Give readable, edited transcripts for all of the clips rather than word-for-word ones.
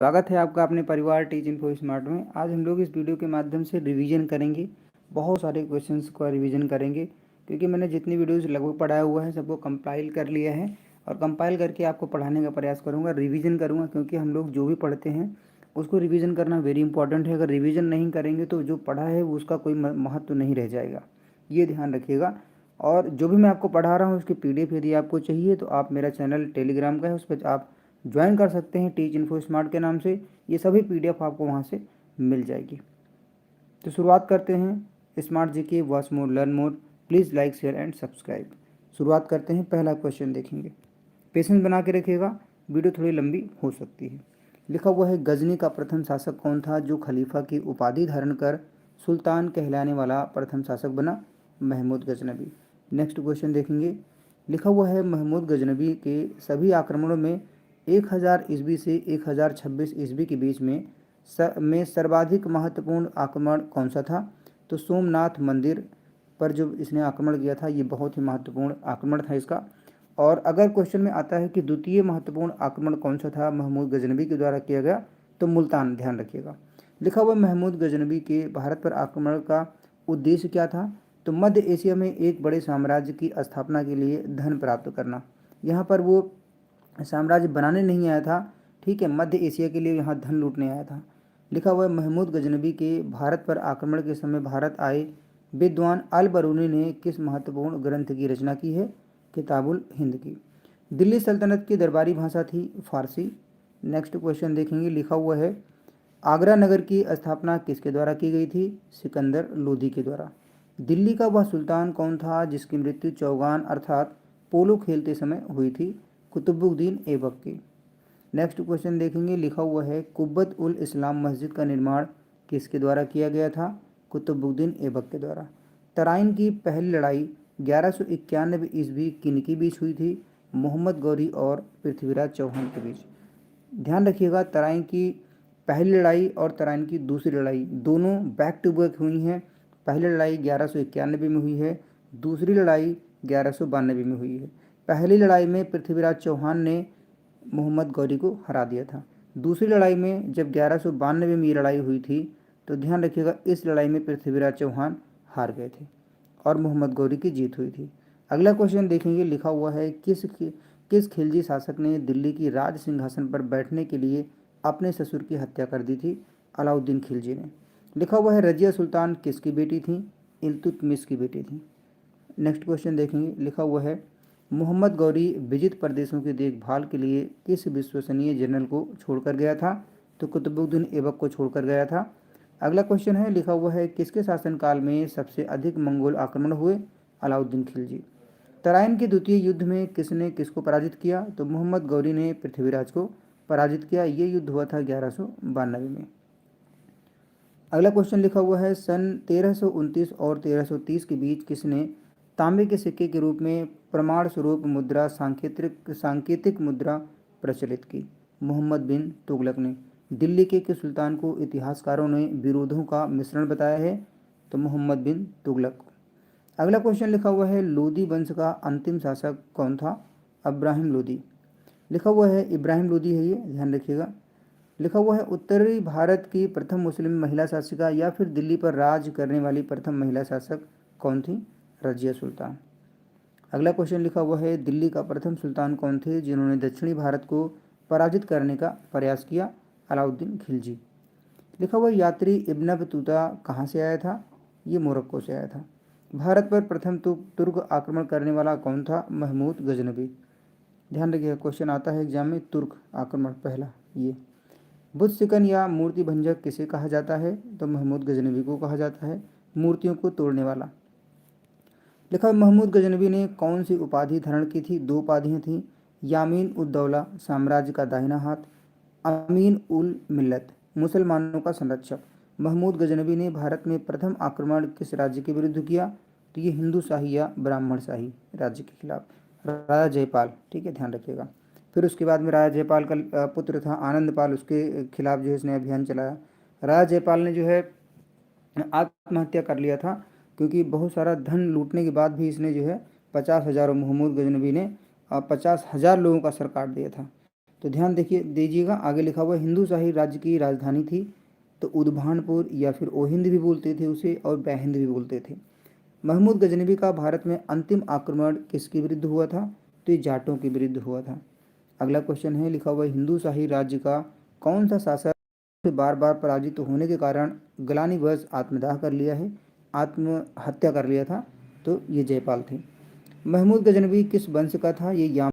स्वागत है आपका अपने परिवार टीच इन्फो स्मार्ट में। आज हम लोग इस वीडियो के माध्यम से रिवीजन करेंगे, बहुत सारे क्वेश्चंस का रिवीजन करेंगे, क्योंकि मैंने जितनी वीडियोस लगभग पढ़ाया हुआ है सबको कंपाइल कर लिया है और कंपाइल करके आपको पढ़ाने का प्रयास करूँगा, रिवीजन करूँगा, क्योंकि हम लोग जो भी पढ़ते हैं उसको रिवीजन करना वेरी इंपॉर्टेंट है। अगर रिवीजन नहीं करेंगे तो जो पढ़ा है उसका कोई महत्व नहीं रह जाएगा, ये ध्यान रखिएगा। और जो भी मैं आपको पढ़ा रहा हूँ उसकी PDF यदि आपको चाहिए तो आप मेरा चैनल टेलीग्राम का है, उस पर आप ज्वाइन कर सकते हैं टीच इन्फो स्मार्ट के नाम से। ये सभी PDF आपको वहाँ से मिल जाएगी। तो शुरुआत करते हैं। Smart GK watch more learn more, please like share and subscribe. शुरुआत करते हैं, पहला क्वेश्चन देखेंगे। पेशेंस बना के रखिएगा, वीडियो थोड़ी लंबी हो सकती है। लिखा हुआ है, गजनी का प्रथम शासक कौन था जो खलीफा की उपाधि धारण कर सुल्तान कहलाने वाला प्रथम शासक बना? महमूद गजनबी। नेक्स्ट क्वेश्चन देखेंगे। लिखा हुआ है, महमूद गजनबी के सभी आक्रमणों में 1000 ईस्वी से 1026 ईस्वी के बीच में सर्वाधिक महत्वपूर्ण आक्रमण कौन सा था? तो सोमनाथ मंदिर पर जो इसने आक्रमण किया था, ये बहुत ही महत्वपूर्ण आक्रमण था इसका। और अगर क्वेश्चन में आता है कि द्वितीय महत्वपूर्ण आक्रमण कौन सा था महमूद गजनबी के द्वारा किया गया, तो मुल्तान, ध्यान रखिएगा। लिखा हुआ महमूद गजनबी के भारत पर आक्रमण का उद्देश्य क्या था? तो मध्य एशिया में एक बड़े साम्राज्य की स्थापना के लिए धन प्राप्त करना। यहाँ पर वो साम्राज्य बनाने नहीं आया था, ठीक है, मध्य एशिया के लिए यहाँ धन लूटने आया था। लिखा हुआ है, महमूद गजनबी के भारत पर आक्रमण के समय भारत आए विद्वान अल बरूनी ने किस महत्वपूर्ण ग्रंथ की रचना की है? किताबुल हिंद की। दिल्ली सल्तनत की दरबारी भाषा थी फारसी। नेक्स्ट क्वेश्चन देखेंगे। लिखा हुआ है, आगरा नगर की स्थापना किसके द्वारा की गई थी? सिकंदर लोदी के द्वारा। दिल्ली का वह सुल्तान कौन था जिसकी मृत्यु चौगान अर्थात पोलो खेलते समय हुई थी? कुतुबुद्दीन ऐबक की। नेक्स्ट क्वेश्चन देखेंगे। लिखा हुआ है, कुब्बत उल इस्लाम मस्जिद का निर्माण किसके द्वारा किया गया था? कुतुबुद्दीन ऐबक के द्वारा। तराइन की पहली लड़ाई 1191 ईस्वी किनके बीच हुई थी? मोहम्मद गौरी और पृथ्वीराज चौहान के बीच। ध्यान रखिएगा, तराइन की पहली लड़ाई और तराइन की दूसरी लड़ाई दोनों बैक टू बैक हुई हैं। पहली लड़ाई 1191 में हुई है, दूसरी लड़ाई 1192 में हुई है। पहली लड़ाई में पृथ्वीराज चौहान ने मोहम्मद गौरी को हरा दिया था। दूसरी लड़ाई में जब 1192 में ये लड़ाई हुई थी, तो ध्यान रखिएगा इस लड़ाई में पृथ्वीराज चौहान हार गए थे और मोहम्मद गौरी की जीत हुई थी। अगला क्वेश्चन देखेंगे। लिखा हुआ है, किस खिलजी शासक ने दिल्ली की राज सिंहासन पर बैठने के लिए अपने ससुर की हत्या कर दी थी? अलाउद्दीन खिलजी ने। लिखा हुआ है, रजिया सुल्तान किसकी बेटी थी? इल्तुतमिश की बेटी थी। नेक्स्ट क्वेश्चन देखेंगे। लिखा हुआ है, मोहम्मद गौरी विजित प्रदेशों की देखभाल के लिए किस विश्वसनीय जनरल को छोड़कर गया था? तो कुतुबुद्दीन ऐबक को छोड़कर गया था। अगला क्वेश्चन है, लिखा हुआ है, किसके शासनकाल में सबसे अधिक मंगोल आक्रमण हुए? अलाउद्दीन खिलजी। तराइन के द्वितीय युद्ध में किसने किसको पराजित किया? तो मोहम्मद गौरी ने पृथ्वीराज को पराजित किया। ये युद्ध हुआ था 1192 में। अगला क्वेश्चन लिखा हुआ है, सन 1329 और 1330 के बीच किसने तांबे के सिक्के के रूप में प्रमाण स्वरूप मुद्रा सांकेतिक मुद्रा प्रचलित की? मोहम्मद बिन तुगलक ने। दिल्ली के किस सुल्तान को इतिहासकारों ने विरोधों का मिश्रण बताया है? तो मोहम्मद बिन तुगलक। अगला क्वेश्चन लिखा हुआ है, लोदी वंश का अंतिम शासक कौन था? इब्राहिम लोदी। लिखा हुआ है, इब्राहिम लोदी है ये, ध्यान रखिएगा। लिखा हुआ है, उत्तरी भारत की प्रथम मुस्लिम महिला शासिका या फिर दिल्ली पर राज करने वाली प्रथम महिला शासक कौन थी? रजिया सुल्तान। अगला क्वेश्चन लिखा हुआ है, दिल्ली का प्रथम सुल्तान कौन थे जिन्होंने दक्षिणी भारत को पराजित करने का प्रयास किया? अलाउद्दीन खिलजी। लिखा हुआ, यात्री इब्न बतूता कहाँ से आया था? ये मोरक्को से आया था। भारत पर प्रथम तुर्क आक्रमण करने वाला कौन था? महमूद गजनबी। ध्यान रखिएगा, क्वेश्चन आता है एग्जाम में, तुर्क आक्रमण पहला ये। बुद्ध सिकन या मूर्ति भंजक किसे कहा जाता है? तो महमूद गजनबी को कहा जाता है, मूर्तियों को तोड़ने वाला। लिखा, महमूद गजनबी ने कौन सी उपाधि धारण की थी? दो उपाधियाँ थीं, यामीन उद दौला साम्राज्य का दाहिना हाथ, अमीन उल मिल्लत मुसलमानों का संरक्षक। महमूद गजनबी ने भारत में प्रथम आक्रमण किस राज्य के विरुद्ध किया? तो ये हिंदू शाही या ब्राह्मण शाही राज्य के खिलाफ, राजा जयपाल, ठीक है, ध्यान रखिएगा। फिर उसके बाद में राजा जयपाल का पुत्र था आनंद पाल, उसके खिलाफ जो है इसने अभियान चलाया। राजा जयपाल ने जो है आत्महत्या कर लिया था, क्योंकि बहुत सारा धन लूटने के बाद भी इसने जो है 50,000, महमूद गजनबी ने 50,000 लोगों का सर काट दिया था। तो ध्यान देखिए दीजिएगा, आगे लिखा हुआ हिंदू शाही राज्य की राजधानी थी, तो उद्भानपुर या फिर ओहिंद भी बोलते थे उसे और बैहिंद भी बोलते थे। महमूद गजनवी का भारत में अंतिम आक्रमण किसके विरुद्ध हुआ था? तो ये जाटों के विरुद्ध हुआ था। अगला क्वेश्चन है, लिखा हुआ हिंदू शाही राज्य का कौन सा शासक से बार बार पराजित होने के कारण ग्लानिवश आत्मदाह कर लिया है, आत्महत्या कर लिया था? तो ये जयपाल थे। महमूद गजनवी किस वंश का था? ये याम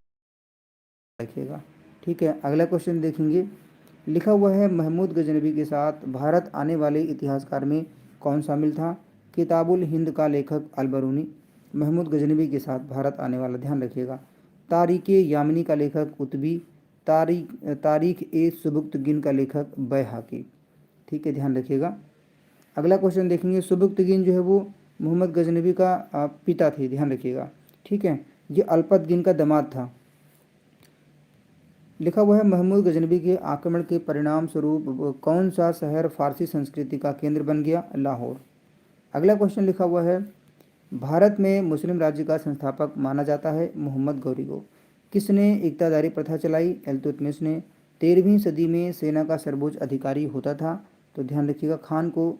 रखिएगा। ठीक है, अगला क्वेश्चन देखेंगे, लिखा हुआ है महमूद गजनवी के साथ भारत आने वाले इतिहासकार में कौन शामिल था? किताबुल हिंद का लेखक अल बरूनी महमूद गजनवी के साथ भारत आने वाला, ध्यान रखिएगा। तारीख यामिनी का लेखक उतबी, तारीख ए सुबुक्तगिन का लेखक बैहाकी। ठीक है, ध्यान रखिएगा। अगला क्वेश्चन देखेंगे, सुबुक्तगिन जो है वो मोहम्मद गजनवी का पिता थे, ध्यान रखिएगा। ठीक है, ये अल्पतगिन का दामाद था। लिखा हुआ है महमूद गजनवी के आक्रमण के परिणाम स्वरूप कौन सा शहर फारसी संस्कृति का केंद्र बन गया? लाहौर। अगला क्वेश्चन लिखा हुआ है, भारत में मुस्लिम राज्य का संस्थापक माना जाता है मोहम्मद गौरी को। किसने इक्तादारी प्रथा चलाई? इल्तुतमिश ने। 13वीं सदी में सेना का सर्वोच्च अधिकारी होता था, तो ध्यान रखिएगा खान को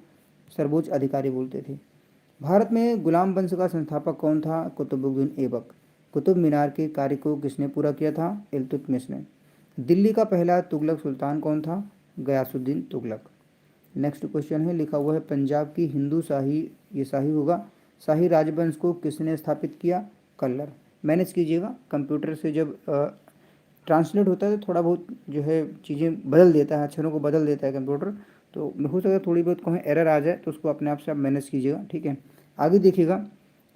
सर्वोच्च अधिकारी बोलते थे। भारत में गुलाम वंश का संस्थापक कौन था? कुतुबुद्दीन ऐबक। कुतुब मीनार के कार्य को किसने पूरा किया था? इल्तुतमिश ने। दिल्ली का पहला तुगलक सुल्तान कौन था? गयासुद्दीन तुगलक। नेक्स्ट क्वेश्चन है, लिखा हुआ है पंजाब की हिंदू शाही, ये शाही होगा, शाही राजवंश को किसने स्थापित किया? कल्लर। मैनेज कीजिएगा, कंप्यूटर से जब ट्रांसलेट होता है तो थोड़ा बहुत जो है चीज़ें बदल देता है, अक्षरों को बदल देता है कंप्यूटर, तो हो सकता है थोड़ी बहुत कहीं एरर आ जाए, तो उसको अपने आप से आप मैनेज कीजिएगा। ठीक है, आगे देखिएगा,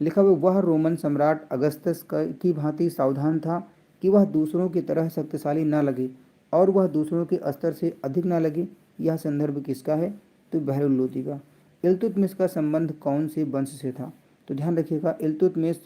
लिखा हुआ वह रोमन सम्राट अगस्तस की भांति सावधान था कि वह दूसरों की तरह शक्तिशाली न लगे और वह दूसरों के स्तर से अधिक न लगे। यह संदर्भ किसका है? तो बहरुल लोदी का। इल्तुतमिश का संबंध कौन से वंश से था? तो ध्यान रखिएगा, इल्तुतमिश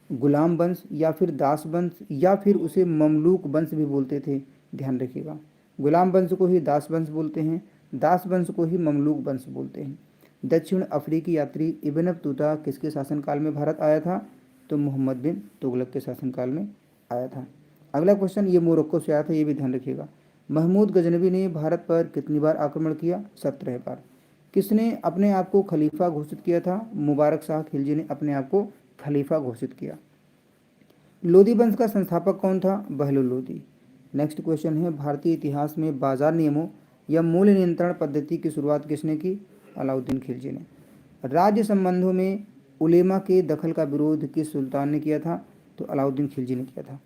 गुलाम वंश या फिर दास वंश या फिर उसे ममलूक वंश भी बोलते थे। ध्यान रखिएगा, गुलाम वंश को ही दास वंश बोलते हैं, दास वंश को ही ममलूक वंश बोलते हैं। दक्षिण अफ्रीकी यात्री इब्न बतूता किसके शासनकाल में भारत आया था? तो मोहम्मद बिन तुगलक के शासनकाल में आया था। अगला क्वेश्चन, ये मोरक्को से आया था, ये भी ध्यान रखिएगा। महमूद गजनवी ने भारत पर कितनी बार आक्रमण किया? 17 बार। किसने अपने आप को खलीफा घोषित किया था? मुबारक शाह खिलजी ने अपने आप को खलीफा घोषित किया। लोदी वंश का संस्थापक कौन था? बहलुल लोदी। नेक्स्ट क्वेश्चन है, भारतीय इतिहास में बाजार नियमों या मूल्य नियंत्रण पद्धति की शुरुआत किसने की? अलाउद्दीन खिलजी ने। राज्य संबंधों में उलेमा के दखल का विरोध किस सुल्तान ने किया था? तो अलाउद्दीन खिलजी ने किया था।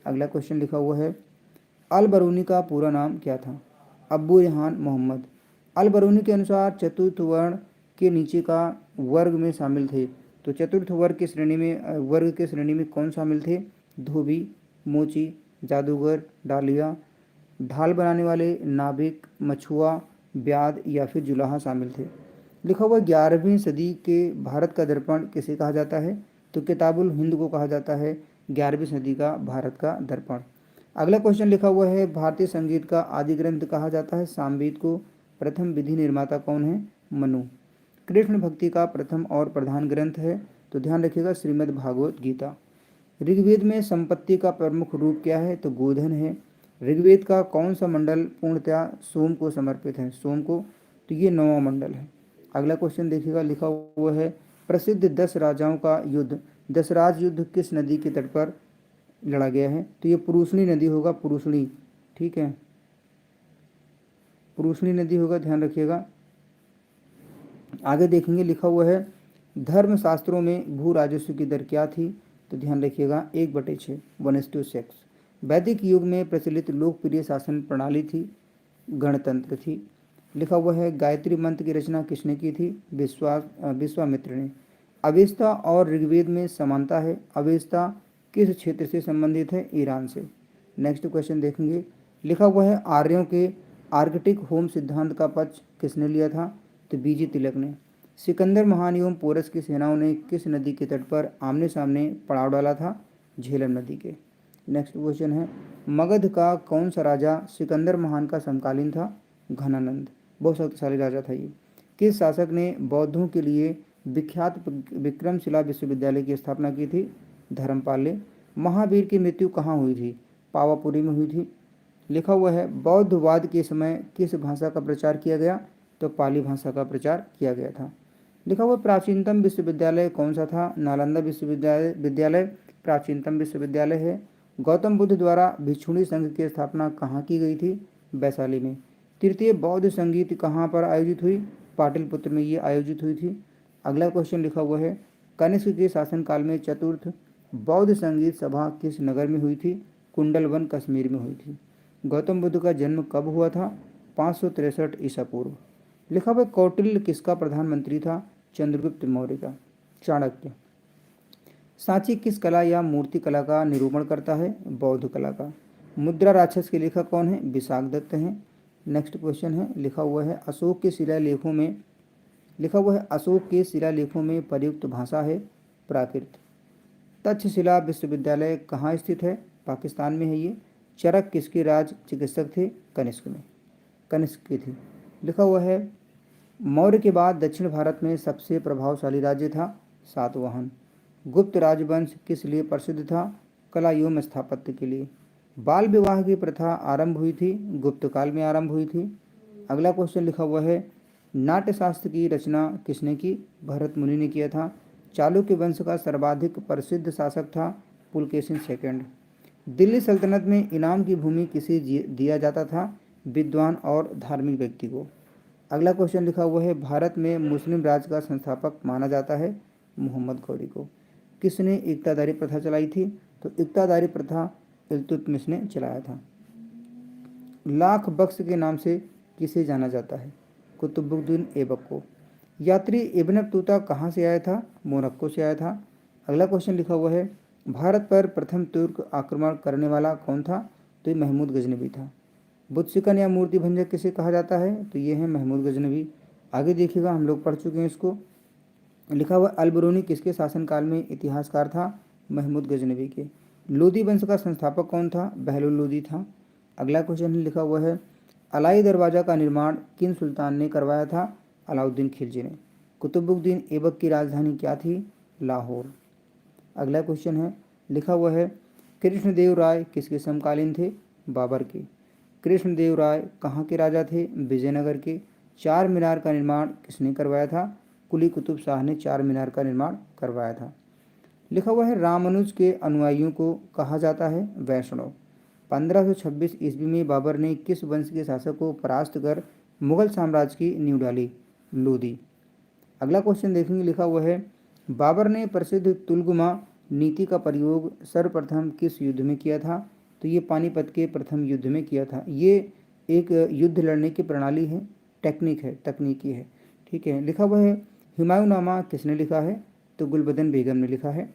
अगला क्वेश्चन लिखा हुआ है, अल बरूनी का पूरा नाम क्या था? अब्बू रेहान मोहम्मद। अल बरूनी के अनुसार चतुर्थ वर्ण के नीचे का वर्ग में शामिल थे, तो चतुर्थ वर्ग के श्रेणी में कौन शामिल थे? धोबी, मोची, जादूगर, डालिया, ढाल बनाने वाले, नाविक, मछुआ, ब्याद या फिर जुलाहा शामिल थे। लिखा हुआ 11वीं सदी के भारत का दर्पण किसे कहा जाता है? तो किताबुल हिंद को कहा जाता है 11वीं सदी का भारत का दर्पण। अगला क्वेश्चन लिखा हुआ है, भारतीय संगीत का आदि ग्रंथ कहा जाता है सामवेद को। प्रथम विधि निर्माता कौन है? मनु। कृष्ण भक्ति का प्रथम और प्रधान ग्रंथ है, तो ध्यान रखिएगा श्रीमद् भागवत गीता। ऋग्वेद में संपत्ति का प्रमुख रूप क्या है? तो गोधन है। ऋग्वेद का कौन सा मंडल पूर्णतया सोम को समर्पित है? सोम को, तो ये 9वां मंडल है। अगला क्वेश्चन देखिएगा, लिखा हुआ है प्रसिद्ध 10 राजाओं का युद्ध, दशराज युद्ध किस नदी के तट पर लड़ा गया है? तो ये पुरुषणी नदी होगा, पुरुषणी। ठीक है, पुरुषणी नदी होगा, ध्यान रखिएगा। आगे देखेंगे, लिखा हुआ है धर्मशास्त्रों में भू राजस्व की दर क्या थी? तो ध्यान रखिएगा 1/6, 1:6। वैदिक युग में प्रचलित लोकप्रिय शासन प्रणाली थी गणतंत्र थी। लिखा हुआ है गायत्री मंत्र की रचना किसने की थी? विश्वामित्र ने। अवेस्ता और ऋग्वेद में समानता है। अवेस्ता किस क्षेत्र से संबंधित है? ईरान से। नेक्स्ट क्वेश्चन देखेंगे, लिखा हुआ है आर्यों के आर्कटिक होम सिद्धांत का पक्ष किसने लिया था? तो बीजी तिलक ने। सिकंदर महान एवं पोरस की सेनाओं ने किस नदी के तट पर आमने सामने पड़ाव डाला था? झेलम नदी के। नेक्स्ट क्वेश्चन है, मगध का कौन सा राजा सिकंदर महान का समकालीन था? घनानंद। बहुत शक्तिशाली राजा था ये। किस शासक ने बौद्धों के लिए विख्यात विक्रमशिला विश्वविद्यालय की स्थापना की थी? धर्मपाल ने। महावीर की मृत्यु कहाँ हुई थी? पावापुरी में हुई थी। लिखा हुआ है बौद्धवाद के समय किस भाषा का प्रचार किया गया, तो पाली भाषा का प्रचार किया गया था। लिखा हुआ प्राचीनतम विश्वविद्यालय कौन सा था, नालंदा विश्वविद्यालय प्राचीनतम विश्वविद्यालय है। गौतम बुद्ध द्वारा भिक्षुणी संघ की स्थापना कहाँ की गई थी, वैशाली में। तृतीय बौद्ध संगीत कहाँ पर आयोजित हुई, पाटलिपुत्र में ये आयोजित हुई थी। अगला क्वेश्चन लिखा हुआ है कनिष्क के शासनकाल में चतुर्थ बौद्ध संगीत सभा किस नगर में हुई थी, कुंडलवन कश्मीर में हुई थी। गौतम बुद्ध का जन्म कब हुआ था, 563 ईसा पूर्व। लिखा हुआ कौटिल्य किसका प्रधानमंत्री था, चंद्रगुप्त मौर्य का। चाणक्य। सांची किस कला या मूर्ति कला का निरूपण करता है, बौद्ध कला का। मुद्रा राक्षस के लेखक कौन है, विशाखदत्त हैं। नेक्स्ट क्वेश्चन है लिखा हुआ है अशोक के शिलालेखों में प्रयुक्त भाषा है प्राकृत। तक्षशिला विश्वविद्यालय कहाँ स्थित है, पाकिस्तान में है ये। चरक किसके राज चिकित्सक थे, कनिष्क की थी। लिखा हुआ है मौर्य के बाद दक्षिण भारत में सबसे प्रभावशाली राज्य था सातवाहन। गुप्त राजवंश किस लिए प्रसिद्ध था, कला एवं स्थापत्य के लिए। बाल विवाह की प्रथा आरंभ हुई थी, गुप्त काल में आरंभ हुई थी। अगला क्वेश्चन लिखा हुआ है नाट्यशास्त्र की रचना किसने की, भरत मुनि ने किया था। चालुक्य वंश का सर्वाधिक प्रसिद्ध शासक था पुलकेशिन सेकंड। दिल्ली सल्तनत में इनाम की भूमि किसे दिया जाता था, विद्वान और धार्मिक व्यक्ति को। अगला क्वेश्चन लिखा हुआ है भारत में मुस्लिम राज का संस्थापक माना जाता है मोहम्मद घौरी को। किसने इक्तादारी प्रथा चलाई थी, तो इक्तादारी प्रथा इल्तुतमिश ने चलाया था। लाख बख्श के नाम से किसे जाना जाता है, कुतुबुद्दीन ऐबक को। यात्री इब्न बतूता कहाँ से आया था, मोरक्को से आया था। अगला क्वेश्चन लिखा हुआ है भारत पर प्रथम तुर्क आक्रमण करने वाला कौन था, तो ये महमूद गजनवी था। बुद्ध या मूर्ति भंजक किसे कहा जाता है, तो ये है महमूद गजनवी। आगे देखिएगा हम लोग पढ़ चुके हैं इसको। लिखा हुआ अलबरूनी किसके शासनकाल में इतिहासकार था, महमूद गजनवी के। लोदी वंश का संस्थापक कौन था, बहलुल लोदी था। अगला क्वेश्चन लिखा हुआ है अलाई दरवाज़ा का निर्माण किन सुल्तान ने करवाया था, अलाउद्दीन खिलजी ने। कुतुबुद्दीन ऐबक की राजधानी क्या थी, लाहौर। अगला क्वेश्चन है लिखा हुआ है कृष्णदेव राय किसके समकालीन थे, बाबर के। कृष्णदेव राय कहाँ के राजा थे, विजयनगर के। चार मीनार का निर्माण किसने करवाया था, कुली कुतुब शाह ने चार मीनार का निर्माण करवाया था। लिखा हुआ है रामानुज के अनुयायियों को कहा जाता है वैष्णव। 1526 ईस्वी में बाबर ने किस वंश के शासक को परास्त कर मुगल साम्राज्य की नींव डाली, लोदी। अगला क्वेश्चन देखेंगे लिखा हुआ है बाबर ने प्रसिद्ध तुलगुमा नीति का प्रयोग सर्वप्रथम किस युद्ध में किया था, तो ये पानीपत के प्रथम युद्ध में किया था। ये एक युद्ध लड़ने की प्रणाली है, तकनीकी है, ठीक है। लिखा हुआ है हुमायूंनामा किसने लिखा है, तो गुलबदन बेगम ने लिखा है।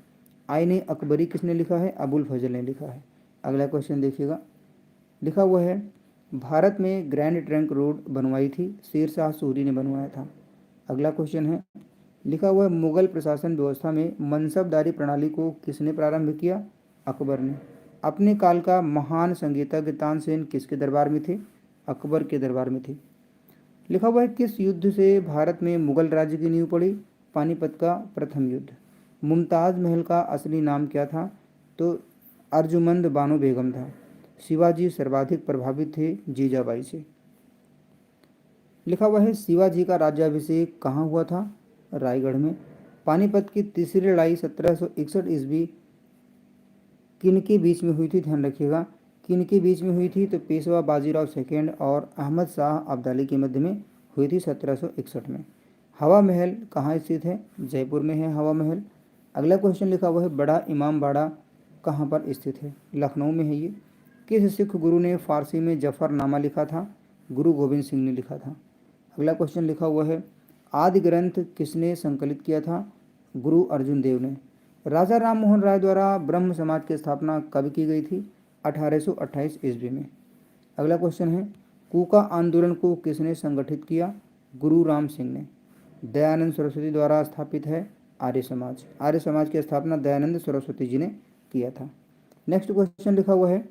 आईने अकबरी किसने लिखा है, अबुल फजल ने लिखा है। अगला क्वेश्चन देखिएगा लिखा हुआ है भारत में ग्रैंड ट्रंक रोड बनवाई थी, शेर शाह सूरी ने बनवाया था। अगला क्वेश्चन है लिखा हुआ है मुगल प्रशासन व्यवस्था में मनसबदारी प्रणाली को किसने प्रारंभ किया, अकबर ने। अपने काल का महान संगीतज्ञ तानसेन किसके दरबार में थे, अकबर के दरबार में थे। लिखा हुआ है किस युद्ध से भारत में मुगल राज्य की नींव पड़ी, पानीपत का प्रथम युद्ध। मुमताज़ महल का असली नाम क्या था, तो अर्जुमंद बानो बेगम था। शिवाजी सर्वाधिक प्रभावित थे जीजाबाई से। लिखा हुआ है शिवाजी का राज्याभिषेक कहाँ हुआ था, रायगढ़ में। पानीपत की तीसरी लड़ाई 1761 ईस्वी किन के बीच में हुई थी, ध्यान रखिएगा किन के बीच में हुई थी, तो पेशवा बाजीराव सेकेंड और अहमद शाह अब्दाली के मध्य में हुई थी 1761 में। हवा महल कहाँ स्थित है, जयपुर में है हवा महल। अगला क्वेश्चन लिखा हुआ है बड़ा इमाम बाड़ा कहाँ पर स्थित है, लखनऊ में है ये। किस सिख गुरु ने फारसी में जफरनामा लिखा था, गुरु गोविंद सिंह ने लिखा था। अगला क्वेश्चन लिखा हुआ है आदि ग्रंथ किसने संकलित किया था, गुरु अर्जुन देव ने। राजा राम मोहन राय द्वारा ब्रह्म समाज की स्थापना कब की गई थी, 1828 ईस्वी में। अगला क्वेश्चन है कूका आंदोलन को किसने संगठित किया, गुरु राम सिंह ने। दयानंद सरस्वती द्वारा स्थापित है आर्य समाज। आर्य समाज की स्थापना दयानंद सरस्वती जी ने किया था। नेक्स्ट क्वेश्चन लिखा हुआ है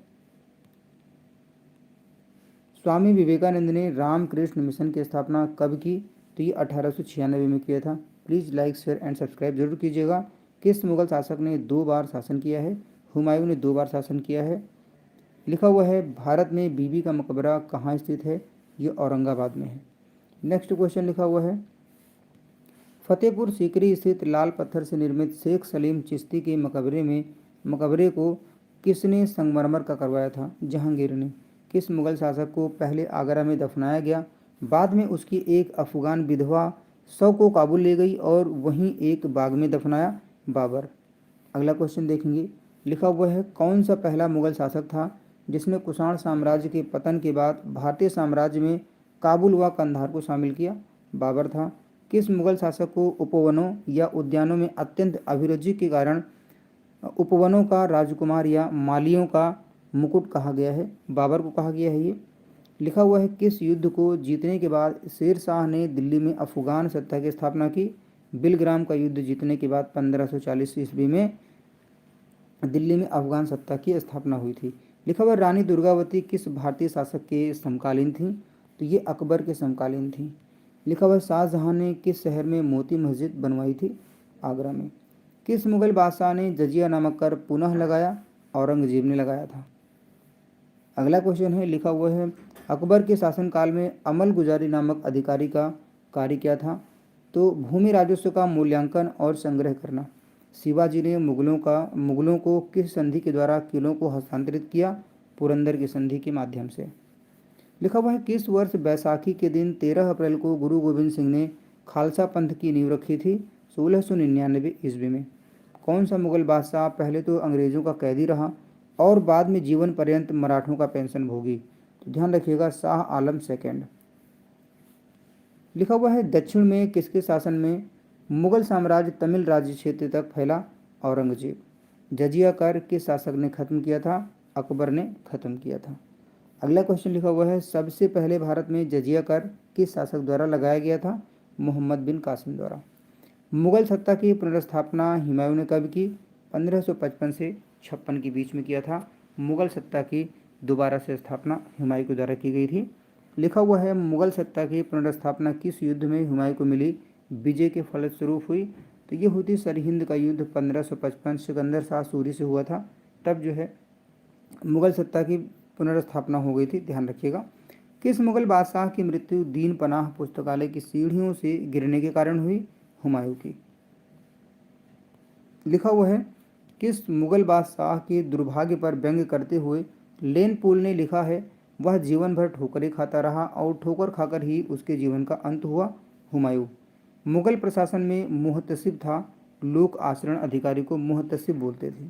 स्वामी विवेकानंद ने रामकृष्ण मिशन की स्थापना कब की, तो ये 1896 में किया था। Please like share and subscribe जरूर कीजिएगा। किस मुगल शासक ने 2 बार शासन किया है, हुमायूं ने 2 बार शासन किया है। लिखा हुआ है भारत में बीबी का मकबरा कहाँ स्थित है? ये औरंगाबाद में है। नेक्स्ट क्वेश्चन लिखा हुआ है फतेहपुर सीकरी स्थित लाल पत्थर से निर्मित शेख सलीम चिश्ती के मकबरे को किसने संगमरमर का करवाया था? जहांगीर ने। किस मुगल शासक को पहले आगरा में दफनाया गया, बाद में उसकी एक अफगान विधवा शव को काबुल ले गई और वहीं एक बाग में दफनाया? बाबर। अगला क्वेश्चन देखेंगे। लिखा हुआ है कौन सा पहला मुगल शासक था जिसने कुषाण साम्राज्य के पतन के बाद भारतीय साम्राज्य में काबुल व कंधार को शामिल किया? बाबर था। किस मुगल शासक को उपवनों या उद्यानों में अत्यंत अभिरुचि के कारण उपवनों का राजकुमार या मालियों का मुकुट कहा गया है? बाबर को कहा गया है ये। लिखा हुआ है किस युद्ध को जीतने के बाद शेर शाह ने दिल्ली में अफगान सत्ता की स्थापना की? बिलग्राम का युद्ध जीतने के बाद 1540 ईस्वी में दिल्ली में अफगान सत्ता की स्थापना हुई थी। लिखा हुआ रानी दुर्गावती किस भारतीय शासक के समकालीन थी? तो ये अकबर के समकालीन थी। लिखा हुआ शाहजहां ने किस शहर में मोती मस्जिद बनवाई थी? आगरा में। किस मुगल बादशाह ने जजिया नामक कर पुनः लगाया? औरंगजेब ने लगाया था। अगला क्वेश्चन है लिखा हुआ है अकबर के शासनकाल में अमल गुजारी नामक अधिकारी का कार्य क्या था? तो भूमि राजस्व का मूल्यांकन और संग्रह करना। शिवाजी ने मुगलों को किस संधि के द्वारा किलों को हस्तांतरित किया? पुरंदर की संधि के माध्यम से। लिखा हुआ है किस वर्ष बैसाखी के दिन 13 अप्रैल को गुरु गोविंद सिंह ने खालसा पंथ की नींव रखी थी? 1699 ईस्वी में। कौन सा मुगल बादशाह पहले तो अंग्रेजों का कैदी रहा और बाद में जीवन पर्यंत मराठों का पेंशन भोगी? तो ध्यान रखिएगा शाह आलम सेकेंड। लिखा हुआ है दक्षिण में किसके शासन में मुगल साम्राज्य तमिल राज्य क्षेत्र तक फैला? औरंगजेब। जजिया कर किस शासक ने खत्म किया था? अकबर ने खत्म किया था। अगला क्वेश्चन लिखा हुआ है सबसे पहले भारत में जजिया कर किस शासक द्वारा लगाया गया था? मोहम्मद बिन कासिम द्वारा। मुगल सत्ता की पुनर्स्थापना हुमायूं ने कब की? 1555 से 56 के बीच में किया था। मुगल सत्ता की दोबारा से स्थापना हुमायूं के द्वारा की गई थी। लिखा हुआ है मुगल सत्ता की पुनर्स्थापना किस युद्ध में हुमायूं को मिली विजय के फलस्वरूप हुई? तो ये हुई थी सरहिंद का युद्ध 1555 सिकंदर शाह सूरी से हुआ था। तब जो है मुगल सत्ता की पुनर्स्थापना हो गई थी, ध्यान रखिएगा। किस मुगल बादशाह की मृत्यु दीन पनाह पुस्तकालय की सीढ़ियों से गिरने के कारण हुई? हुमायूं की। लिखा हुआ है किस मुगल बादशाह के दुर्भाग्य पर व्यंग करते हुए लेन पोल ने लिखा है वह जीवन भर ठोकरें खाता रहा और ठोकर खाकर ही उसके जीवन का अंत हुआ? हुमायूं। मुगल प्रशासन में मुहतसिब था, लोक आचरण अधिकारी को मुहतसिब बोलते थे।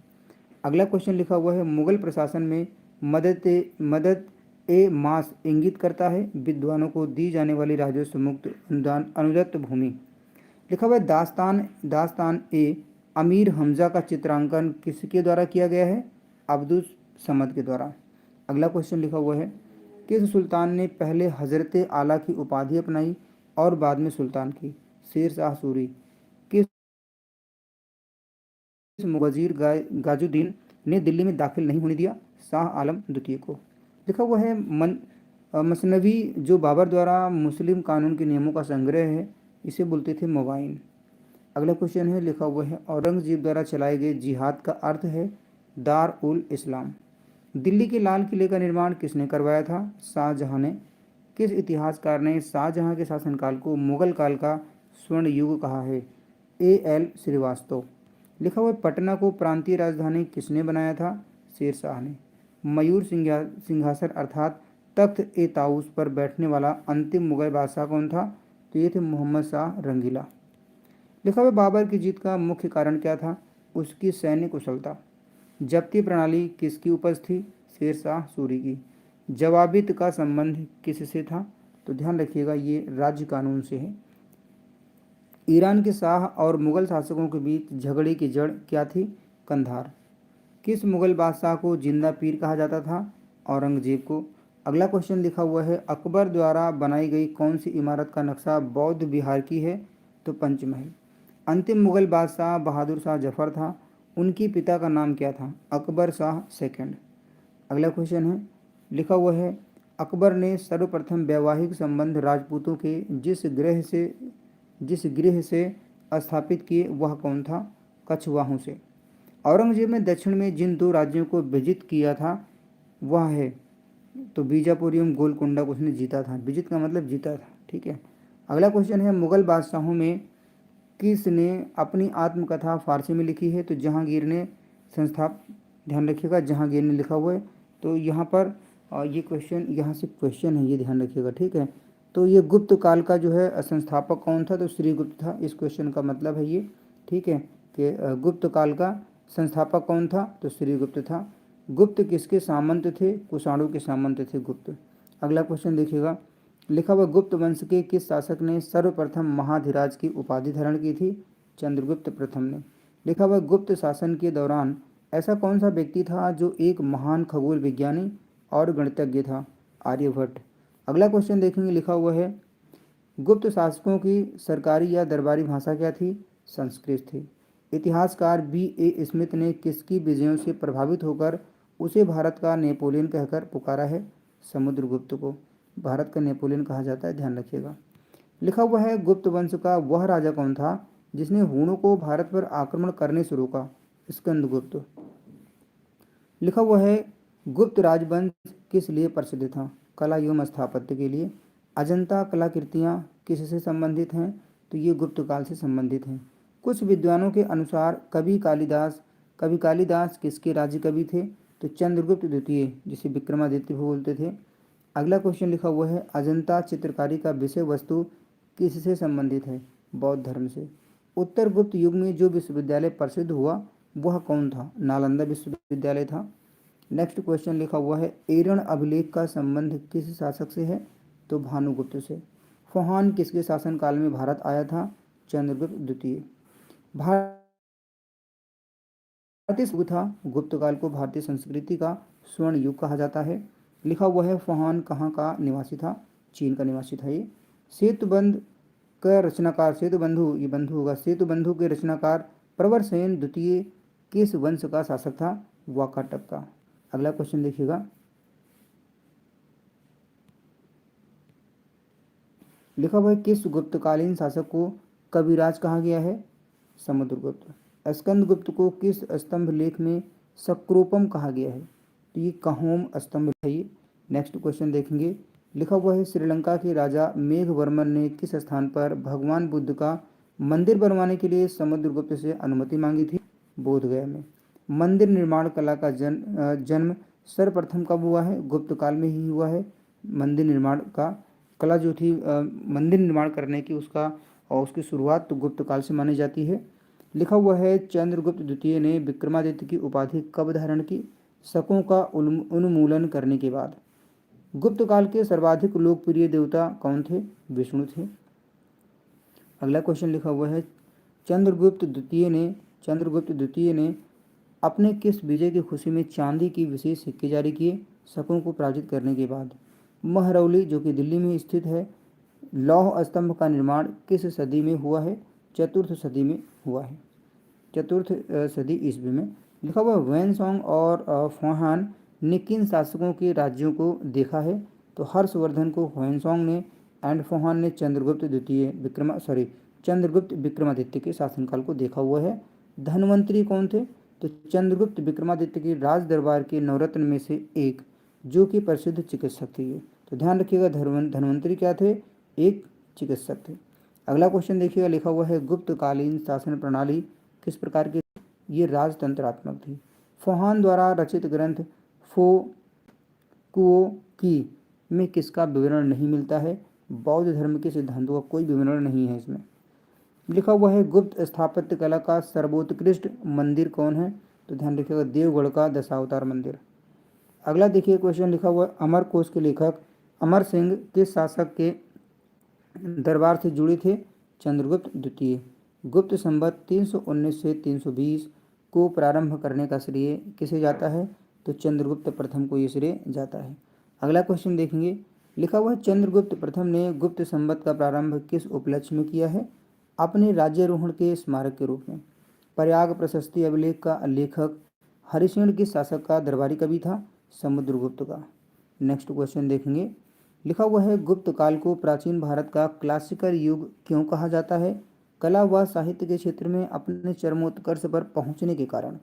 अगला क्वेश्चन लिखा हुआ है मुगल प्रशासन में मदद ए मास इंगित करता है विद्वानों को दी जाने वाली राजस्व मुक्त अनुदत्त भूमि। लिखा हुआ है दास्तान ए अमीर हमजा का चित्रांकन किसके द्वारा किया गया है? अब्दुल समद के द्वारा। अगला क्वेश्चन लिखा हुआ है किस सुल्तान ने पहले हजरत आला की उपाधि अपनाई और बाद में सुल्तान की? शेर शाह सूरी। किस वजीर गाजुद्दीन ने दिल्ली में दाखिल नहीं होने दिया? शाह आलम द्वितीय को। लिखा हुआ है मसनवी जो बाबर द्वारा मुस्लिम कानून के नियमों का संग्रह है इसे बोलते थे मुबाइन। अगला क्वेश्चन है लिखा हुआ है औरंगजेब द्वारा चलाए गए जिहाद का अर्थ है दार उल इस्लाम। दिल्ली के लाल किले का निर्माण किसने करवाया था? शाहजहां ने। किस इतिहासकार ने शाहजहां के शासनकाल को मुगल काल का स्वर्ण युग कहा है? A.L. श्रीवास्तव। लिखा हुआ पटना को प्रांतीय राजधानी किसने बनाया था? शेर शाह ने। मयूर सिंहासन अर्थात तख्त ए ताऊस पर बैठने वाला अंतिम मुगल बादशाह कौन था? तो ये थे मोहम्मद शाह रंगीला। लिखा हुआ बाबर की जीत का मुख्य कारण क्या था? उसकी सैन्य कुशलता। जब्ती प्रणाली किसकी उपज थी? शेर शाह सूरी की। जवाबित का संबंध किससे था? तो ध्यान रखिएगा ये राज्य कानून से है। ईरान के शाह और मुगल शासकों के बीच झगड़े की जड़ क्या थी? कंधार। किस मुगल बादशाह को जिंदा पीर कहा जाता था? औरंगजेब को। अगला क्वेश्चन लिखा हुआ है अकबर द्वारा बनाई गई कौन सी इमारत का नक्शा बौद्ध विहार की है? तो पंचमहल। अंतिम मुगल बादशाह बहादुर शाह जफर था, उनकी पिता का नाम क्या था? अकबर शाह सेकंड। अगला क्वेश्चन है लिखा हुआ है अकबर ने सर्वप्रथम वैवाहिक संबंध राजपूतों के जिस गृह से स्थापित किए वह कौन था? कछवाहों से। औरंगजेब ने दक्षिण में जिन दो राज्यों को विजित किया था वह है, तो बीजापुर एवं गोलकोंडा को उसने जीता था। विजित का मतलब जीता था, ठीक है। अगला क्वेश्चन है, मुगल बादशाहों में किसने अपनी आत्मकथा फारसी में लिखी है? तो जहांगीर ने संस्था, ध्यान रखिएगा जहांगीर ने लिखा हुआ है। तो यहाँ पर ये क्वेश्चन, यहाँ से क्वेश्चन है, ये ध्यान रखिएगा, ठीक है। तो ये गुप्त काल का जो है संस्थापक कौन था? तो श्रीगुप्त था। इस क्वेश्चन का मतलब है ये, ठीक है, कि गुप्त काल का संस्थापक कौन था? तो श्रीगुप्त था। गुप्त किसके सामंत थे? कुषाणु के सामंत थे गुप्त। अगला क्वेश्चन देखिएगा, लिखा हुआ गुप्त वंश के किस शासक ने सर्वप्रथम महाधिराज की उपाधि धारण की थी? चंद्रगुप्त प्रथम ने। लिखा हुआ गुप्त शासन के दौरान ऐसा कौन सा व्यक्ति था जो एक महान खगोल विज्ञानी और गणितज्ञ था? आर्यभट्ट। अगला क्वेश्चन देखेंगे, लिखा हुआ है गुप्त शासकों की सरकारी या दरबारी भाषा क्या थी? संस्कृत थी। इतिहासकार B.A. स्मिथ ने किसकी विजयों से प्रभावित होकर उसे भारत का नेपोलियन कहकर पुकारा है? समुद्रगुप्त को भारत का नेपोलियन कहा जाता है, ध्यान रखिएगा। लिखा हुआ है गुप्त वंश का वह राजा कौन था जिसने हूणों को भारत पर आक्रमण करने से रोका? स्कंदगुप्त। लिखा हुआ है गुप्त राजवंश किस लिए प्रसिद्ध था? कला एवं स्थापत्य के लिए। अजंता कलाकृतियाँ किससे संबंधित हैं? तो ये गुप्त काल से संबंधित हैं। कुछ विद्वानों के अनुसार कवि कालिदास किसके राज्य कवि थे? तो चंद्रगुप्त द्वितीय, जिसे विक्रमादित्य भी बोलते थे। अगला क्वेश्चन लिखा हुआ है अजंता चित्रकारी का विषय वस्तु किससे संबंधित है? बौद्ध धर्म से। उत्तर गुप्त युग में जो विश्वविद्यालय प्रसिद्ध हुआ वह कौन था? नालंदा विश्वविद्यालय था। नेक्स्ट क्वेश्चन लिखा हुआ है एरण अभिलेख का संबंध किस शासक से है? तो भानुगुप्त से। फुहान किसके शासनकाल में भारत आया था? चंद्रगुप्त द्वितीय। भारतीय युग था, गुप्त काल को भारतीय संस्कृति का स्वर्ण युग कहा जाता है। लिखा हुआ है फुहान कहाँ का निवासी था? चीन का निवासी था ये। सेतुबंध का रचनाकार, सेतुबंधु, ये बंधु होगा, सेतुबंधु के रचनाकार प्रवरसेन द्वितीय किस वंश का शासक था? वाकाटक का। अगला क्वेश्चन देखिएगा, लिखा हुआ है किस गुप्तकालीन शासक को कविराज कहा गया है? समुद्रगुप्त। स्कंदगुप्त को किस स्तंभ लेख में सक्रोपम कहा गया है? तो ये कहोम स्तंभ है ये। नेक्स्ट क्वेश्चन देखेंगे, लिखा हुआ है श्रीलंका के राजा मेघवर्मन ने किस स्थान पर भगवान बुद्ध का मंदिर बनवाने के लिए समुद्रगुप्त से अनुमति मांगी थी? बोधगया में। मंदिर निर्माण कला का जन्म सर्वप्रथम कब हुआ है? गुप्त काल में ही हुआ है। मंदिर निर्माण का कला जो थी, मंदिर निर्माण करने की, उसका और उसकी शुरुआत तो गुप्त काल से मानी जाती है। लिखा हुआ है चंद्रगुप्त द्वितीय ने विक्रमादित्य की उपाधि कब धारण की? शकों का उन्मूलन करने के बाद। गुप्त काल के सर्वाधिक लोकप्रिय देवता कौन थे? विष्णु थे। अगला क्वेश्चन लिखा हुआ है चंद्रगुप्त द्वितीय ने अपने किस विजय की खुशी में चांदी की विशेष सिक्के जारी किए शकों को पराजित करने के बाद? महरौली, जो कि दिल्ली में स्थित है। लौह स्तंभ का निर्माण किस सदी में हुआ है? चतुर्थ सदी में हुआ है, चतुर्थ सदी ईस्वी में। लिखा हुआ वैनसोंग और फुहान ने किन शासकों के राज्यों को देखा है? तो हर्षवर्धन को वैनसोंग ने एंड फुहान ने चंद्रगुप्त विक्रमादित्य के शासनकाल को देखा हुआ है। धनवंतरी कौन थे? तो चंद्रगुप्त विक्रमादित्य के राज दरबार के नवरत्न में से एक, जो कि प्रसिद्ध चिकित्सक थे। तो ध्यान रखिएगा धनवंतरी क्या थे? एक चिकित्सक थे। अगला क्वेश्चन देखिएगा, लिखा हुआ है गुप्तकालीन शासन प्रणाली किस प्रकार की? ये राजतंत्रात्मक थी। फुहान द्वारा रचित ग्रंथ फो कुओ की में किसका विवरण नहीं मिलता है? बौद्ध धर्म के सिद्धांतों का कोई विवरण नहीं है इसमें। लिखा हुआ है गुप्त स्थापत्य कला का सर्वोत्कृष्ट मंदिर कौन है? तो ध्यान रखिएगा देवगढ़ का दशावतार मंदिर। अगला देखिए क्वेश्चन लिखा हुआ है अमरकोश के लेखक अमर सिंह किस शासक के दरबार से जुड़े थे? चंद्रगुप्त द्वितीय। गुप्त संवत 319 से 320 को प्रारंभ करने का श्रेय किसे जाता है? तो चंद्रगुप्त प्रथम को ये श्रेय जाता है। अगला क्वेश्चन देखेंगे, लिखा हुआ है चंद्रगुप्त प्रथम ने गुप्त संवत का प्रारंभ किस उपलक्ष्य में किया है? अपने राज्यारोहण के स्मारक के रूप में। प्रयाग प्रशस्ति अभिलेख का लेखक हरिशेन किस शासक का दरबारी कवि था? समुद्रगुप्त का। नेक्स्ट क्वेश्चन देखेंगे, लिखा हुआ है गुप्त काल को प्राचीन भारत का क्लासिकल युग क्यों कहा जाता है? कला व साहित्य के क्षेत्र में अपने चरमोत्कर्ष पर पहुंचने के कारण।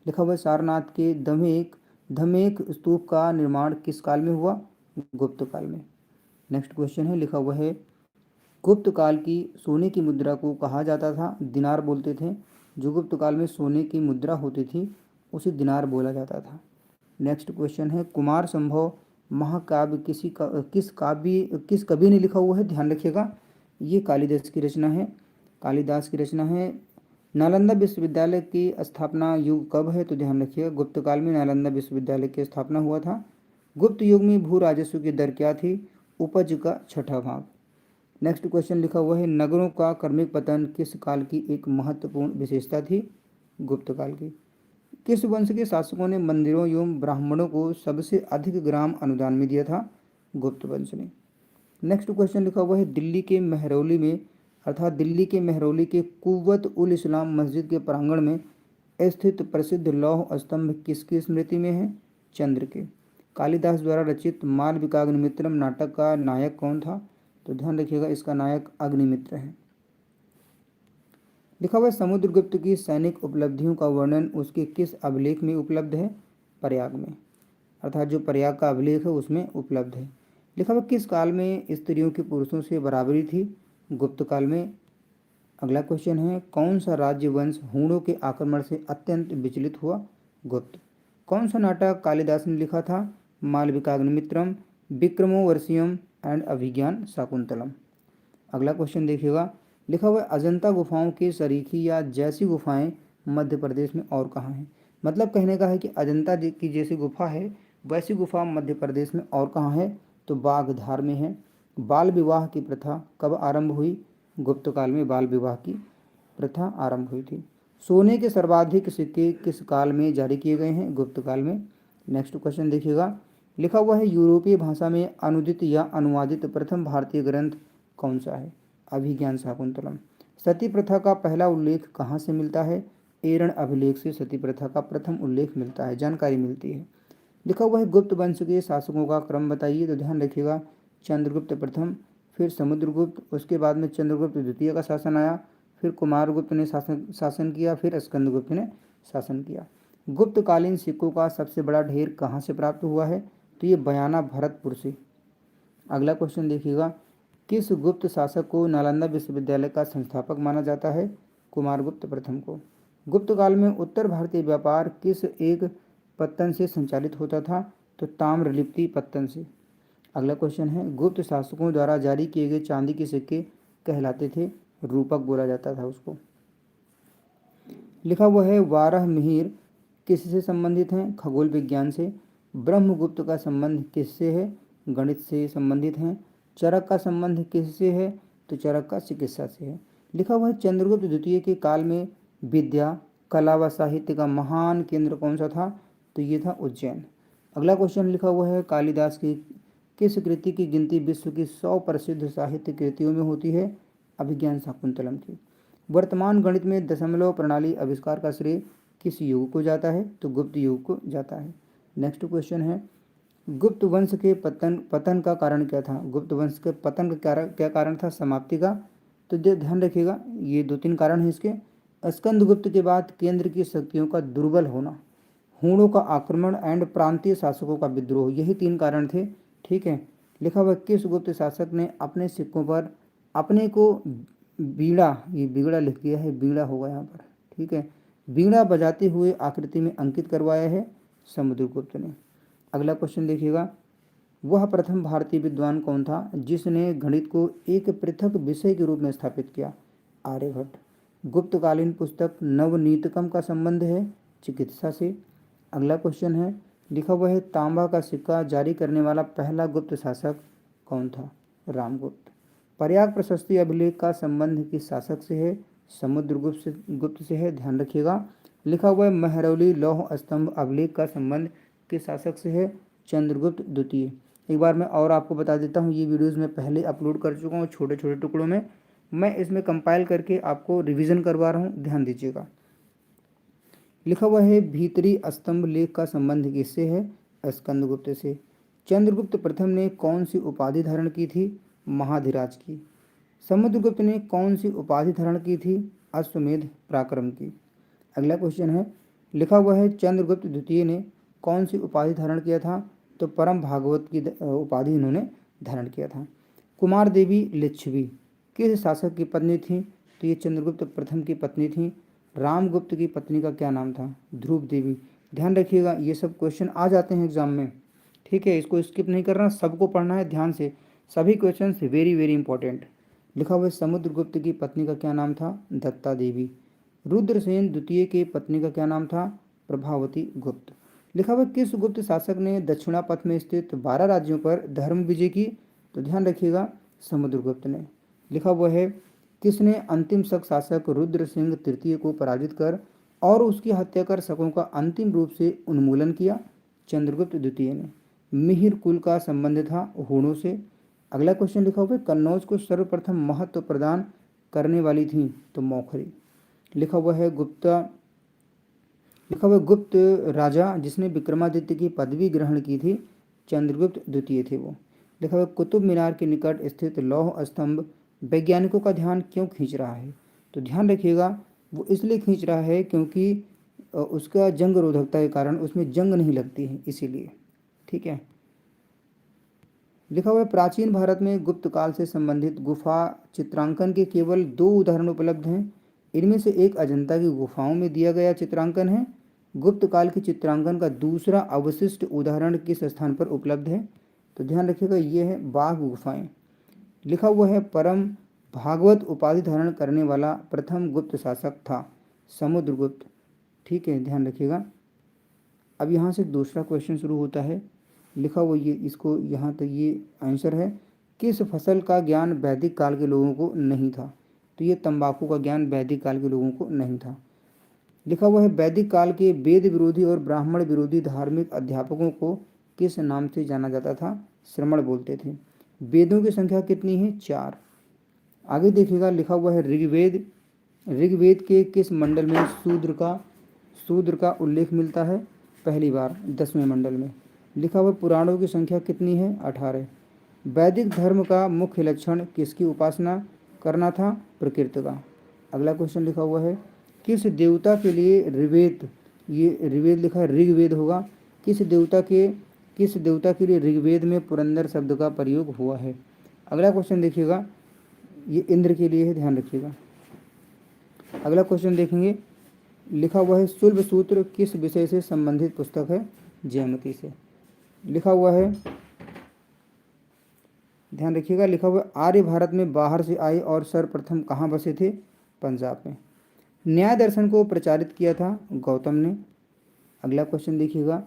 लिखा हुआ है सारनाथ के दमेक धमेख स्तूप का निर्माण किस काल में हुआ? गुप्त काल में। नेक्स्ट क्वेश्चन है, लिखा हुआ है गुप्त काल की सोने की मुद्रा को कहा जाता था, दिनार बोलते थे। जो गुप्त काल में सोने की मुद्रा होती थी उसे दिनार बोला जाता था। नेक्स्ट क्वेश्चन है, कुमार संभव महाकाव्य किस कवि ने लिखा हुआ है? ध्यान रखिएगा, ये कालिदास की रचना है। कालिदास की रचना है। नालंदा विश्वविद्यालय की स्थापना युग कब है? तो ध्यान रखिएगा, गुप्त काल में नालंदा विश्वविद्यालय की स्थापना हुआ था। गुप्त युग में भू राजस्व की दर क्या थी? उपज का 6ठा भाग। नेक्स्ट क्वेश्चन लिखा हुआ है, नगरों का क्रमिक पतन किस काल की एक महत्वपूर्ण विशेषता थी? गुप्त काल की। किस वंश के शासकों ने मंदिरों एवं ब्राह्मणों को सबसे अधिक ग्राम अनुदान में दिया था? गुप्त वंश ने। नेक्स्ट क्वेश्चन लिखा हुआ है, दिल्ली के महरौली में अर्थात दिल्ली के महरौली के कुव्वत उल इस्लाम मस्जिद के प्रांगण में स्थित प्रसिद्ध लौह स्तंभ किसकी स्मृति में है? चंद्र के। कालिदास द्वारा रचित मालविकाग्निमित्रम नाटक का नायक कौन था? तो ध्यान रखिएगा, इसका नायक अग्निमित्र है। लिखा हुआ समुद्रगुप्त की सैनिक उपलब्धियों का वर्णन उसके किस अभिलेख में उपलब्ध है? प्रयाग में, अर्थात जो प्रयाग का अभिलेख है उसमें उपलब्ध है। लिखा हुआ किस काल में स्त्रियों की पुरुषों से बराबरी थी? गुप्त काल में। अगला क्वेश्चन है, कौन सा राज्य वंश हूणों के आक्रमण से अत्यंत विचलित हुआ? गुप्त। कौन सा नाटक कालिदास ने लिखा था? मालविकाग्निमित्रम, विक्रमोर्वशीयम एंड अभिज्ञान शाकुंतलम। अगला क्वेश्चन देखिएगा, लिखा हुआ अजंता गुफाओं की सरीखी या जैसी गुफाएं मध्य प्रदेश में और कहाँ हैं? मतलब कहने का है कि अजंता की जैसी गुफा है वैसी गुफा मध्य प्रदेश में और कहाँ है? तो बागधार में है। बाल विवाह की प्रथा कब आरंभ हुई? गुप्त काल में बाल विवाह की प्रथा आरंभ हुई थी। सोने के सर्वाधिक सिक्के किस काल में जारी किए गए हैं? गुप्त काल में। नेक्स्ट क्वेश्चन देखिएगा, लिखा हुआ है यूरोपीय भाषा में अनुदित या अनुवादित प्रथम भारतीय ग्रंथ कौन सा है? अभिज्ञान शाकुंतलम। सती प्रथा का पहला उल्लेख कहाँ से मिलता है? एरण अभिलेख से सती प्रथा का प्रथम उल्लेख मिलता है, जानकारी मिलती है। लिखा हुआ है गुप्त वंश के शासकों का क्रम बताइए। तो ध्यान रखिएगा, चंद्रगुप्त प्रथम, फिर समुद्रगुप्त, उसके बाद में चंद्रगुप्त द्वितीय का शासन आया, फिर कुमारगुप्त ने शासन किया, फिर स्कंदगुप्त ने शासन किया। गुप्तकालीन सिक्कों का सबसे बड़ा ढेर कहाँ से प्राप्त हुआ है? तो ये बयाना भरतपुर से। अगला क्वेश्चन देखिएगा, किस गुप्त शासक को नालंदा विश्वविद्यालय का संस्थापक माना जाता है? कुमारगुप्त प्रथम को। गुप्त काल में उत्तर भारतीय व्यापार किस एक पत्तन से संचालित होता था? तो ताम्रलिप्ति पत्तन से। अगला क्वेश्चन है, गुप्त शासकों द्वारा जारी किए गए चांदी के सिक्के कहलाते थे? रूपक बोला जाता था उसको। लिखा हुआ है वारह मिहिर किससे संबंधित हैं? खगोल विज्ञान से। ब्रह्मगुप्त का संबंध किससे है? गणित से संबंधित हैं। चरक का संबंध किससे है? तो चरक का चिकित्सा से है। लिखा हुआ है चंद्रगुप्त द्वितीय के काल में विद्या कला व साहित्य का महान केंद्र कौन सा था? तो ये था उज्जैन। अगला क्वेश्चन लिखा हुआ है कालिदास की किस कृति की गिनती विश्व की 100 प्रसिद्ध साहित्य कृतियों में होती है? अभिज्ञान शाकुंतलम की। वर्तमान गणित में दशमलव प्रणाली आविष्कार का श्रेय किस युग को जाता है? तो गुप्त युग को जाता है। नेक्स्ट क्वेश्चन है, गुप्त वंश के पतन का कारण क्या था? गुप्त वंश के पतन का क्या कारण था? समाप्ति का। तो ध्यान रखिएगा, ये 2-3 कारण हैं इसके। स्कंदगुप्त के बाद केंद्र की शक्तियों का दुर्बल होना, हूणों का आक्रमण एंड प्रांतीय शासकों का विद्रोह, यही 3 कारण थे। ठीक है। लिखा हुआ किस गुप्त शासक ने अपने सिक्कों पर अपने को बीड़ा, ये बीड़ा लिख दिया है, बीड़ा होगा यहाँ पर, ठीक है, बीड़ा बजाते हुए आकृति में अंकित करवाया है? समुद्रगुप्त ने। अगला क्वेश्चन देखिएगा, वह प्रथम भारतीय विद्वान कौन था जिसने गणित को एक पृथक विषय के रूप में स्थापित किया? आर्यभट्ट। गुप्तकालीन पुस्तक नवनीतकम का संबंध है चिकित्सा से। अगला क्वेश्चन है, लिखा हुआ है तांबा का सिक्का जारी करने वाला पहला गुप्त शासक कौन था? रामगुप्त। प्रयाग प्रशस्ति अभिलेख का संबंध किस शासक से है? समुद्रगुप्त से है, ध्यान रखिएगा। लिखा हुआ है महरौली लौह स्तंभ अभिलेख का संबंध किस शासक से है? चंद्रगुप्त द्वितीय। एक बार मैं और आपको बता देता हूँ, ये वीडियोज़ मैं पहले अपलोड कर चुका हूँ छोटे छोटे टुकड़ों में, मैं इसमें कंपाइल करके आपको रिवीजन करवा रहा हूँ, ध्यान दीजिएगा। लिखा हुआ है भीतरी स्तंभ लेख का संबंध किससे है? स्कंदगुप्त से। चंद्रगुप्त प्रथम ने कौन सी उपाधि धारण की थी? महाधिराज की। समुद्रगुप्त ने कौन सी उपाधि धारण की थी? अश्वमेध पराक्रम की। अगला क्वेश्चन है, लिखा हुआ है चंद्रगुप्त द्वितीय ने कौन सी उपाधि धारण किया था? तो परम भागवत की उपाधि इन्होंने धारण किया था। कुमार देवी लिच्छवी किस शासक की पत्नी थी? तो ये चंद्रगुप्त प्रथम की पत्नी थी। रामगुप्त की पत्नी का क्या नाम था? ध्रुव देवी। ध्यान रखिएगा, ये सब क्वेश्चन आ जाते हैं एग्जाम में, ठीक है, इसको स्किप नहीं करना, सबको पढ़ना है ध्यान से, सभी क्वेश्चन वेरी वेरी इंपॉर्टेंट। लिखा हुआ है समुद्रगुप्त की पत्नी का क्या नाम था? दत्ता देवी। रुद्रसेन द्वितीय की पत्नी का क्या नाम था? प्रभावती गुप्त। लिखा हुआ किस गुप्त शासक ने दक्षिणा पथ में स्थित 12 राज्यों पर धर्म विजय की? तो ध्यान रखिएगा, समुद्रगुप्त ने। लिखा हुआ है किसने अंतिम शक शासक रुद्र सिंह तृतीय को पराजित कर और उसकी हत्या कर शकों का अंतिम रूप से उन्मूलन किया? चंद्रगुप्त द्वितीय ने। मिहिर कुल का संबंध था हूणों से। अगला क्वेश्चन लिखा हुआ है कन्नौज को सर्वप्रथम महत्व प्रदान करने वाली थी? तो मौखरी। लिखा हुआ है गुप्त राजा जिसने विक्रमादित्य की पदवी ग्रहण की थी? चंद्रगुप्त द्वितीय थे वो। लिखा हुआ कुतुब मीनार के निकट स्थित लौह स्तंभ वैज्ञानिकों का ध्यान क्यों खींच रहा है? तो ध्यान रखिएगा, वो इसलिए खींच रहा है क्योंकि उसका जंग रोधकता के कारण उसमें जंग नहीं लगती है, इसीलिए, ठीक है। लिखा हुआ है प्राचीन भारत में गुप्त काल से संबंधित गुफा चित्रांकन के केवल 2 उदाहरण उपलब्ध हैं। इनमें से एक अजंता की गुफाओं में दिया गया चित्रांकन है। गुप्त काल के चित्रांकन का दूसरा अवशिष्ट उदाहरण किस स्थान पर उपलब्ध है? तो ध्यान रखिएगा, ये है बाघ गुफाएं। लिखा हुआ है परम भागवत उपाधि धारण करने वाला प्रथम गुप्त शासक था? समुद्रगुप्त, ठीक है, ध्यान रखिएगा। अब यहाँ से दूसरा क्वेश्चन शुरू होता है। लिखा हुआ ये इसको यहाँ तक ये आंसर है। किस फसल का ज्ञान वैदिक काल के लोगों को नहीं था? तो ये तंबाकू का ज्ञान वैदिक काल के लोगों को नहीं था। लिखा हुआ है वैदिक काल के वेद विरोधी और ब्राह्मण विरोधी धार्मिक अध्यापकों को किस नाम से जाना जाता था? श्रमण बोलते थे। वेदों की संख्या कितनी है? 4। आगे देखिएगा, लिखा हुआ है ऋग्वेद के किस मंडल में शूद्र का उल्लेख मिलता है? पहली बार 10वें मंडल में। लिखा हुआ पुराणों की संख्या कितनी है? 18। वैदिक धर्म का मुख्य लक्षण किसकी उपासना करना था? प्रकृति का। अगला क्वेश्चन लिखा हुआ है किस देवता के लिए ये ऋग्वेद लिखा है ऋग्वेद होगा, किस देवता के लिए ऋग्वेद में पुरंदर शब्द का प्रयोग हुआ है? अगला क्वेश्चन देखिएगा, ये इंद्र के लिए है, ध्यान रखिएगा। अगला क्वेश्चन देखेंगे, लिखा हुआ है शुल्ब सूत्र किस विषय से संबंधित पुस्तक है? जयमती से। लिखा हुआ है, ध्यान रखिएगा, लिखा हुआ आर्य भारत में बाहर से आए और सर्वप्रथम कहाँ बसे थे? पंजाब में। न्याय दर्शन को प्रचारित किया था गौतम ने। अगला क्वेश्चन देखिएगा,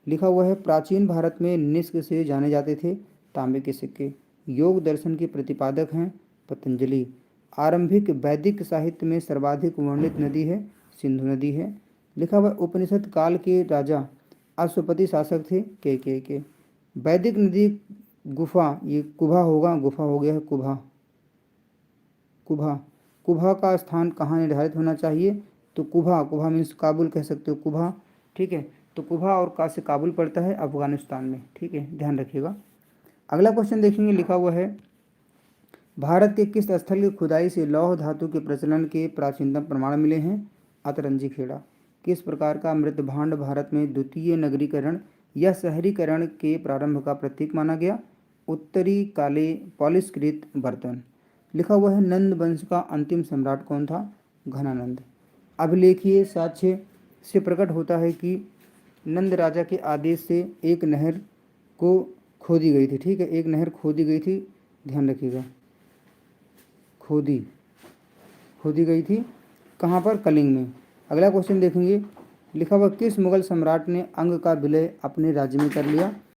लिखा हुआ है प्राचीन भारत में निष्क से जाने जाते थे तांबे के सिक्के। योग दर्शन के प्रतिपादक हैं पतंजलि। आरंभिक वैदिक साहित्य में सर्वाधिक वर्णित नदी है? सिंधु नदी है। लिखा हुआ उपनिषद काल के राजा अश्वपति शासक थे के। वैदिक नदी गुफा, ये कुभा होगा, गुफा हो गया है कुभा का स्थान कहाँ निर्धारित होना चाहिए? तो कुभा मीन्स काबुल कह सकते हो, कुभा, ठीक है। तो कुभा और का से काबुल पड़ता है अफगानिस्तान में, ठीक है, ध्यान रखिएगा। अगला क्वेश्चन देखेंगे, लिखा हुआ है भारत के किस स्थल की खुदाई से लौह धातु के प्रचलन के प्राचीनतम प्रमाण मिले हैं? अतरंजी खेड़ा। किस प्रकार का मृत भांड भारत में द्वितीय नगरीकरण या शहरीकरण के प्रारंभ का प्रतीक माना गया? उत्तरी काले पॉलिशकृत बर्तन। लिखा हुआ है नंद वंश का अंतिम सम्राट कौन था? घनानंद। अभिलेखीय साक्ष्य से प्रकट होता है कि नंद राजा के आदेश से एक नहर को खोदी गई थी, ठीक है, एक नहर खोदी गई थी, ध्यान रखिएगा, खोदी गई थी कहाँ पर? कलिंग में। अगला क्वेश्चन देखेंगे, लिखा हुआ किस मुगल सम्राट ने अंग का विलय अपने राज्य में कर लिया?